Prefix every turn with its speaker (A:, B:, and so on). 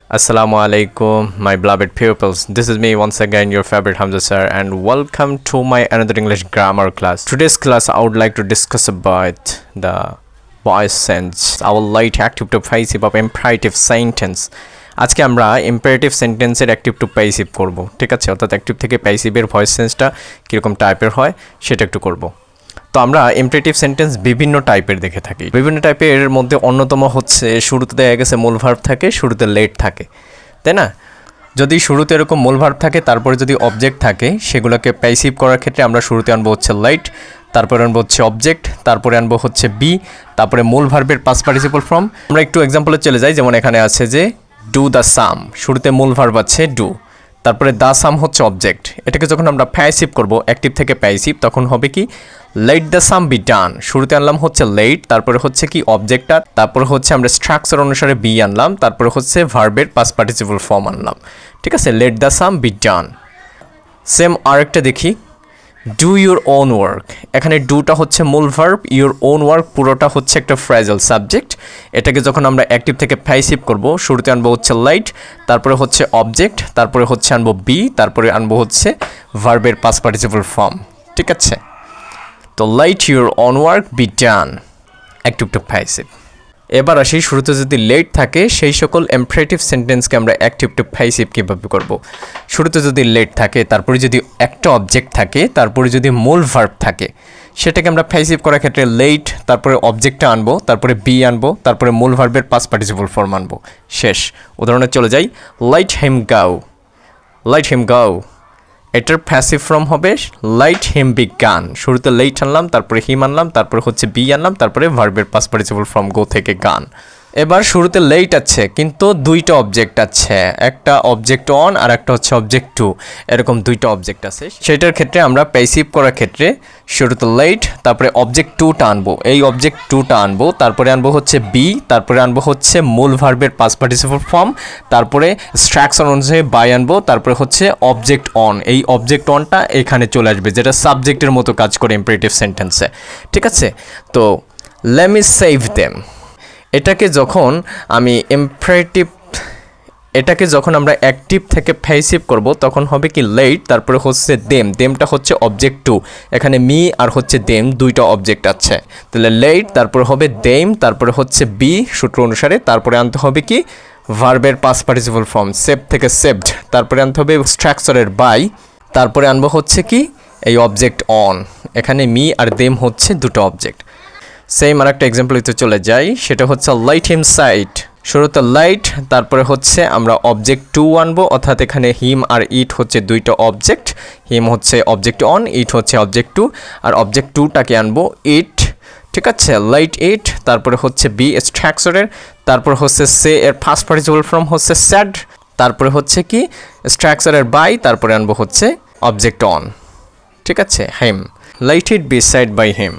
A: Assalamu alaikum, my beloved pupils. This is me once again, your favorite Hamza sir, and welcome to my another English grammar class. Today's class, I would like to discuss about the voice sense, our light active to passive of imperative sentence. আজকে আমরা imperative sentence এর active to passive করব, ঠিক আছে? অর্থাৎ active থেকে passive এর voice sense-টা কিরকম টাইপের হয় সেটা একটু করব। তো আমরা ইম্পারেটিভ সেন্টেন্স বিভিন্ন টাইপের দেখে থাকি। বিভিন্ন টাইপের মধ্যে অন্যতম হচ্ছে শুরুতে দেখা গেছে মূল ভার্ব থাকে, শুরুতে লেট থাকে, তাই না? যদি শুরুতে এরকম মূল ভার্ব থাকে তারপরে যদি অবজেক্ট থাকে, সেগুলোকে প্যাসিভ করার ক্ষেত্রে আমরা শুরুতে আনবো হচ্ছে লেট, তারপরে আনবো হচ্ছে অবজেক্ট, তারপরে আনবো হচ্ছে বি, তারপরে মূল ভার্বের পাস্ট পার্টিসিপল ফর্ম। আমরা একটু এক্সাম্পলে চলে যাই, যেমন এখানে আছে যে ডু দ্য সাম, শুরুতে মূল ভার্ব আছে ডু, তারপরে দা সাম হচ্ছে অবজেক্ট। এটাকে যখন আমরা প্যাসিভ করব, অ্যাক্টিভ থেকে প্যাসিভ, তখন হবে কি let the sum be done. শুরুতে আনলাম হচ্ছে লেট, তারপরে হচ্ছে কি অবজেক্টটা, তারপরে হচ্ছে আমরা স্ট্রাকচার অনুসারে বি আনলাম, তারপরে হচ্ছে ভার্বের পাস্ট পার্টিসিপল ফর্ম আনলাম, ঠিক আছে? Let the sum be done. Same আরেকটা দেখি, ডু ইউর ওন ওয়ার্ক। এখানে ডুটা হচ্ছে মূল ভার্ব, ইউর ওন ওয়ার্ক পুরোটা হচ্ছে একটা ফ্রেজাল সাবজেক্ট। এটাকে যখন আমরা অ্যাক্টিভ থেকে প্যাসিভ করব, শুরুতে আনবো হচ্ছে লাইট, তারপরে হচ্ছে অবজেক্ট, তারপরে হচ্ছে আনবো বি, তারপরে আনবো হচ্ছে ভার্বের পাস্ট পার্টিসিপল ফর্ম, ঠিক আছে? তো light your own work be done, active to passive. এবার আসি, শুরুতে যদি লেট থাকে সেই সকল ইম্পারেটিভ সেন্টেন্সকে আমরা অ্যাক্টিভ টু প্যাসিভ কীভাবে করব। শুরুতে যদি লেট থাকে, তারপরে যদি একটা অবজেক্ট থাকে, তারপরে যদি মূল ভার্ব থাকে, সেটাকে আমরা প্যাসিভ করার ক্ষেত্রে লেট, তারপরে অবজেক্টটা আনবো, তারপরে বি আনবো, তারপরে মূল ভার্বের পাস্ট পার্টিসিপল ফর্ম আনবো, শেষ। উদাহরণে চলে যাই, লাইট হিম গাও, লাইট হিম গাও। এটার প্যাসিভ ফর্ম হবে লাইট হিম বি গান। শুরুতে লেট আনলাম, তারপরে হিম আনলাম, তারপরে হচ্ছে বি আনলাম, তারপরে ভার্বের পাস্ট পার্টিসিপল ফর্ম গো থেকে গান। এবার শুরুতে লেট আছে কিন্তু দুইটা অবজেক্ট আছে, একটা অবজেক্ট অন আর একটা হচ্ছে অবজেক্ট টু, এরকম দুইটা অবজেক্ট আছে। সেটার ক্ষেত্রে আমরা প্যাসিভ করার ক্ষেত্রে শুরুতে লেট, তারপরে অবজেক্ট টুটা আনবো, এই অবজেক্ট টুটা আনবো, তারপরে আনবো হচ্ছে বি, তারপরে আনবো হচ্ছে মূল ভার্বের পাস্ট পার্টিসিপল ফর্ম, তারপরে স্ট্রাকচার অনুযায়ী বাই আনবো, তারপরে হচ্ছে অবজেক্ট অন। এই অবজেক্ট অনটা এখানে চলে আসবে, যেটা সাবজেক্টের মতো কাজ করে ইম্পারেটিভ সেন্টেন্সে, ঠিক আছে? তো লেট মি সেভ দেম, এটাকে যখন আমি এটাকে যখন আমরা অ্যাক্টিভ থেকে প্যাসিভ করব, তখন হবে কি লেট, তারপরে হচ্ছে দেম, দেমটা হচ্ছে অবজেক্ট টু। এখানে মি আর হচ্ছে দেম দুইটা অবজেক্ট আছে, তাহলে লেট, তারপরে হবে দেম, তারপরে হচ্ছে বি সূত্র অনুসারে, তারপরে আনতে হবে কি ভার্বের পাস্ট পার্টিসিপল ফর্ম, সেভ থেকে সেভড, তারপরে আনতে হবে স্ট্রাকচারের বাই, তারপরে আনবো হচ্ছে কি এই অবজেক্ট অন। এখানে মি আর দেম হচ্ছে দুটো অবজেক্ট। সেম আর একটা এক্সাম্পলিতে চলে যাই, সেটা হচ্ছে লাইট হিম সাইট। শুরুতে লাইট, তারপরে হচ্ছে আমরা অবজেক্ট টু আনবো, অর্থাৎ এখানে হিম আর ইট হচ্ছে দুইটা অবজেক্ট, হিম হচ্ছে অবজেক্ট অন, ইট হচ্ছে অবজেক্ট টু, আর অবজেক্ট টুটাকে আনবো ইট, ঠিক আছে? লাইট ইট, তারপরে হচ্ছে বি স্ট্রাকচারের, তারপর হচ্ছে সে এর ফার্স্ট পার্টিসিপল ফর্ম হচ্ছে স্যাড, তারপরে হচ্ছে কি স্ট্রাকচারের বাই, তারপরে আনবো হচ্ছে অবজেক্ট অন, ঠিক আছে? Him, light it be side by him.